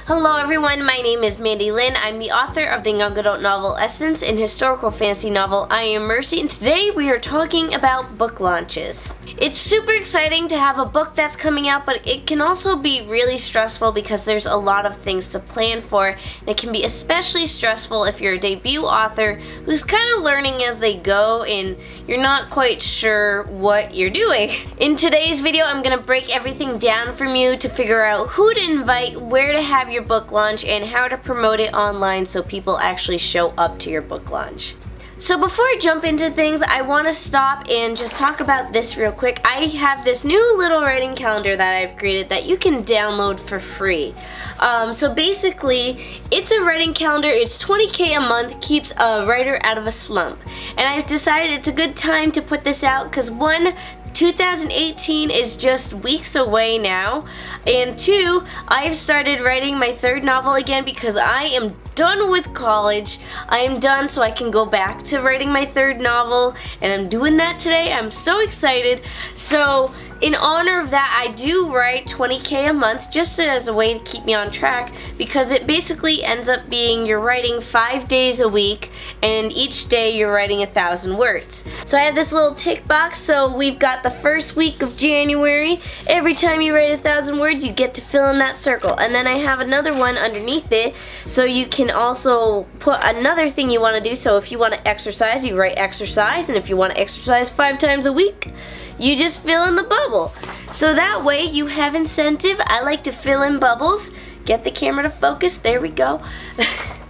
Hello everyone, my name is Mandi Lynn. I'm the author of the young adult novel Essence and historical fantasy novel I Am Mercy, and today we are talking about book launches. It's super exciting to have a book that's coming out, but it can also be really stressful because there's a lot of things to plan for, and it can be especially stressful if you're a debut author who's kind of learning as they go and you're not quite sure what you're doing. In today's video, I'm going to break everything down from you to figure out who to invite, where to have your book launch, and how to promote it online so people actually show up to your book launch. So before I jump into things, I want to stop and just talk about this real quick. I have this new little writing calendar that I've created that you can download for free. So basically, it's a writing calendar. It's $20K a month, keeps a writer out of a slump. And I've decided it's a good time to put this out because 2018 is just weeks away now, and 2, I've started writing my third novel again because I am done with college. I am done so I can go back to writing my third novel, and I'm doing that today. I'm so excited. So in honor of that, I do write $20K a month just as a way to keep me on track, because it basically ends up being you're writing 5 days a week and each day you're writing 1,000 words. So I have this little tick box. So we've got the first week of January. Every time you write 1,000 words, you get to fill in that circle. And then I have another one underneath it, so you can also put another thing you want to do. So if you want to exercise, you write exercise, and if you want to exercise 5 times a week, you just fill in the bubble. So that way you have incentive. I like to fill in bubbles. Get the camera to focus. There we go.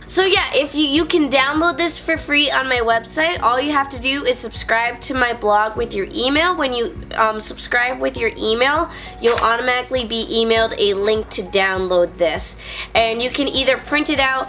So yeah, if you can download this for free on my website. All you have to do is subscribe to my blog with your email. When you subscribe with your email, you'll automatically be emailed a link to download this. And you can either print it out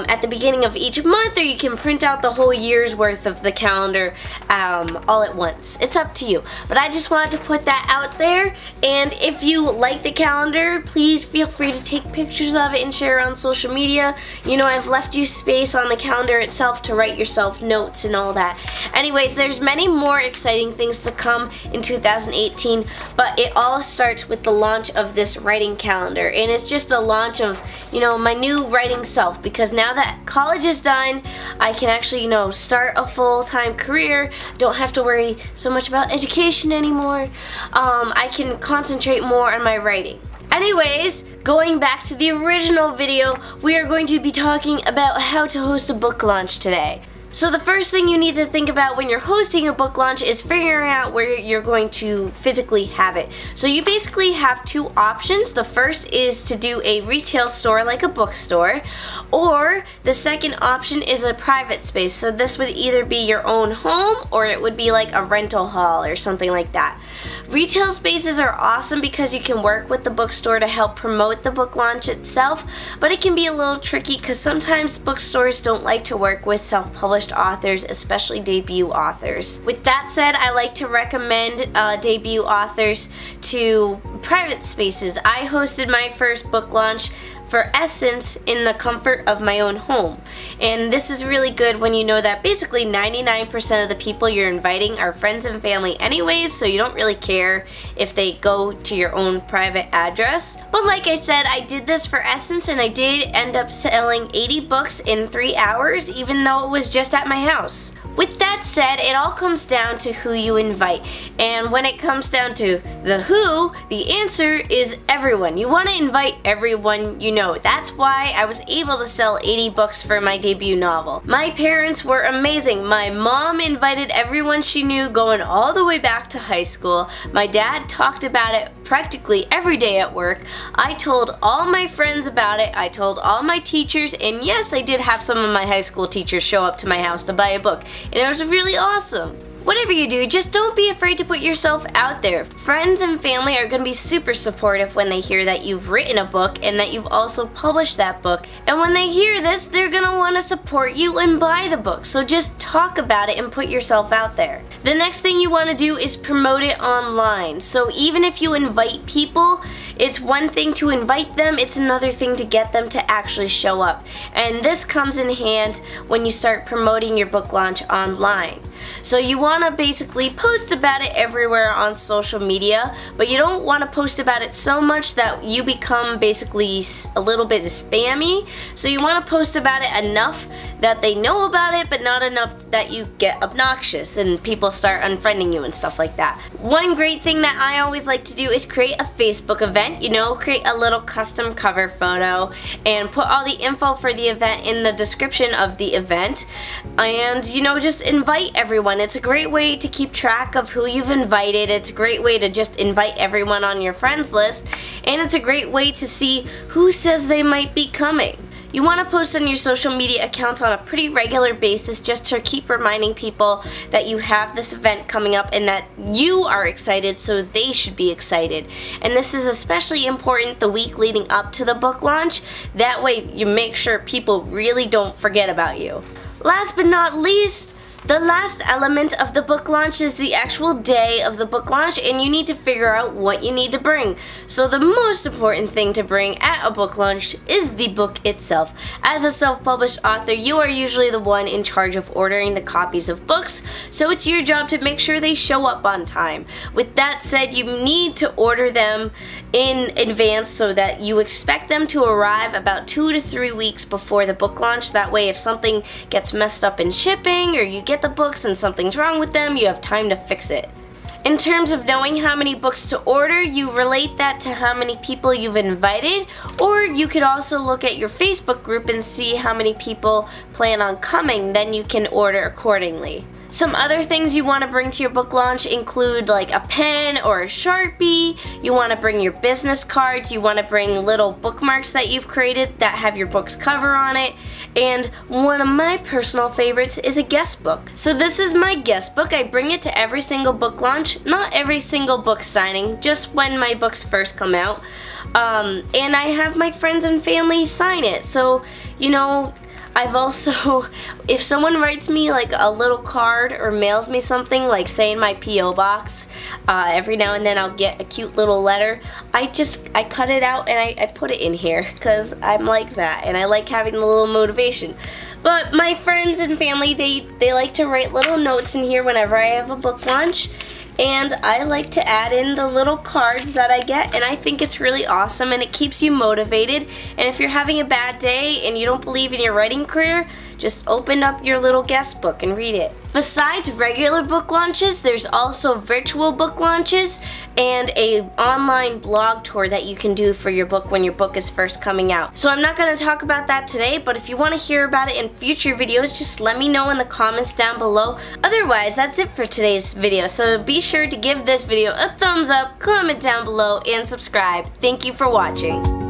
at the beginning of each month, or you can print out the whole year's worth of the calendar all at once. It's up to you. But I just wanted to put that out there. And if you like the calendar, please feel free to take pictures of it and share it on social media. You know, I've left you space on the calendar itself to write yourself notes and all that. Anyways, there's many more exciting things to come in 2018, but it all starts with the launch of this writing calendar. And it's just a launch of, you know, my new writing self, because now that college is done, I can actually, you know, start a full-time career. Don't have to worry so much about education anymore. I can concentrate more on my writing. Anyways, going back to the original video, we are going to be talking about how to host a book launch today. So the first thing you need to think about when you're hosting a book launch is figuring out where you're going to physically have it. So you basically have 2 options. The first is to do a retail store like a bookstore, or the second option is a private space. So this would either be your own home, or it would be like a rental hall or something like that. Retail spaces are awesome because you can work with the bookstore to help promote the book launch itself, but it can be a little tricky because sometimes bookstores don't like to work with self-published authors, especially debut authors. With that said, I like to recommend debut authors to private spaces. I hosted my first book launch for Essence in the comfort of my own home. And this is really good when you know that basically 99% of the people you're inviting are friends and family anyways, so you don't really care if they go to your own private address. But like I said, I did this for Essence, and I did end up selling 80 books in 3 hours, even though it was just at my house. With that said, it all comes down to who you invite. And when it comes down to the who, the answer is everyone. You want to invite everyone you know. That's why I was able to sell 80 books for my debut novel. My parents were amazing. My mom invited everyone she knew going all the way back to high school. My dad talked about it practically every day at work. I told all my friends about it. I told all my teachers, and yes, I did have some of my high school teachers show up to my house to buy a book. And it was really awesome. Whatever you do, just don't be afraid to put yourself out there. Friends and family are going to be super supportive when they hear that you've written a book and that you've also published that book. And when they hear this, they're going to want to support you and buy the book. So just talk about it and put yourself out there. The next thing you want to do is promote it online. So even if you invite people, It's one thing to invite them, it's another thing to get them to actually show up. And this comes in hand when you start promoting your book launch online. So you want to basically post about it everywhere on social media, but you don't want to post about it so much that you become basically a little bit spammy. So you want to post about it enough that they know about it, but not enough that you get obnoxious and people start unfriending you and stuff like that. One great thing that I always like to do is create a Facebook event, you know, create a little custom cover photo and put all the info for the event in the description of the event, and you know, just invite everyone. It's a great way to keep track of who you've invited. It's a great way to just invite everyone on your friends list, and it's a great way to see who says they might be coming. You want to post on your social media accounts on a pretty regular basis just to keep reminding people that you have this event coming up and that you are excited, so they should be excited. And this is especially important the week leading up to the book launch. That way you make sure people really don't forget about you. Last but not least, the last element of the book launch is the actual day of the book launch, and you need to figure out what you need to bring. So the most important thing to bring at a book launch is the book itself. As a self-published author, you are usually the one in charge of ordering the copies of books, so it's your job to make sure they show up on time. With that said, you need to order them in advance so that you expect them to arrive about 2 to 3 weeks before the book launch. That way if something gets messed up in shipping or you get the books and something's wrong with them, you have time to fix it. In terms of knowing how many books to order, you relate that to how many people you've invited, or you could also look at your Facebook group and see how many people plan on coming, then you can order accordingly. Some other things you want to bring to your book launch include like a pen or a Sharpie. You want to bring your business cards. You want to bring little bookmarks that you've created that have your book's cover on it. And one of my personal favorites is a guest book. So this is my guest book. I bring it to every single book launch. Not every single book signing, just when my books first come out. And I have my friends and family sign it. So, you know, I've also, if someone writes me like a little card or mails me something, like say in my P.O. box, every now and then I'll get a cute little letter. I cut it out and I put it in here because I'm like that and I like having a little motivation. But my friends and family, they like to write little notes in here whenever I have a book launch. And I like to add in the little cards that I get, and I think it's really awesome and it keeps you motivated. And if you're having a bad day and you don't believe in your writing career, just open up your little guest book and read it. Besides regular book launches, there's also virtual book launches and an online blog tour that you can do for your book when your book is first coming out. So I'm not going to talk about that today, but if you want to hear about it in future videos, just let me know in the comments down below. Otherwise, that's it for today's video. So be sure to give this video a thumbs up, comment down below, and subscribe. Thank you for watching.